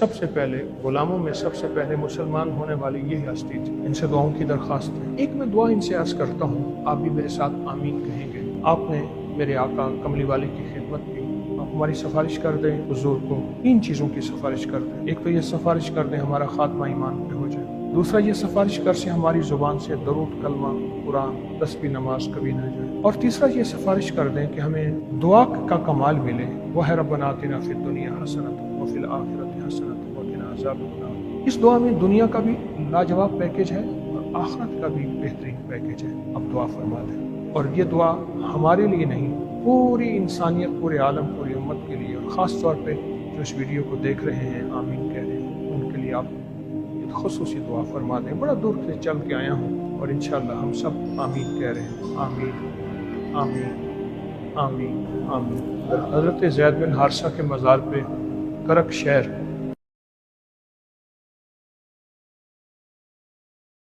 सबसे पहले गुलामों में सबसे पहले मुसलमान होने वाली यही हस्ती थी। इनसे दुआओं की दरख्वास्त है। एक मैं दुआ इनसे अर्ज करता हूँ, आप भी मेरे साथ आमीन कहेंगे। आपने मेरे आका कमली वाले की खिदमत की, आप हमारी सिफारिश कर दें हुजूर को। 3 चीज़ों की सिफारिश कर दें। एक तो ये सिफारिश कर दें हमारा खात्मा ईमान पे हो जाए। दूसरा ये सिफारिश कर से हमारी ज़ुबान से दरूद, कलमा, कुरान, तस्बीह, नमाज कभी ना जाए। और तीसरा ये सिफारिश कर दें कि हमें दुआ का कमाल मिले। वह रब्बना आतिना फिद दुनिया हसनतन व फिल आखिरति हसनतन व क़िना अज़ाबन्नार। इस दुआ में दुनिया का भी लाजवाब पैकेज है और आखिरत का भी बेहतरीन पैकेज है। अब दुआ फरमा दें। और ये दुआ हमारे लिए नहीं, पूरी इंसानियत, पूरे आलम, पूरी उम्मत के लिए, और ख़ास तौर पे जो इस वीडियो को देख रहे हैं, आमीन कह रहे हैं, उनके लिए आप खुसूसी दुआ फरमा दें। बड़ा दूर से चल के आया हूँ और इंशाअल्लाह हम सब आमीन कह रहे हैं। आमीन आमीन आमीन आमीन। हज़रत ज़ैद बिन हारिसा के मज़ार पे करक शहर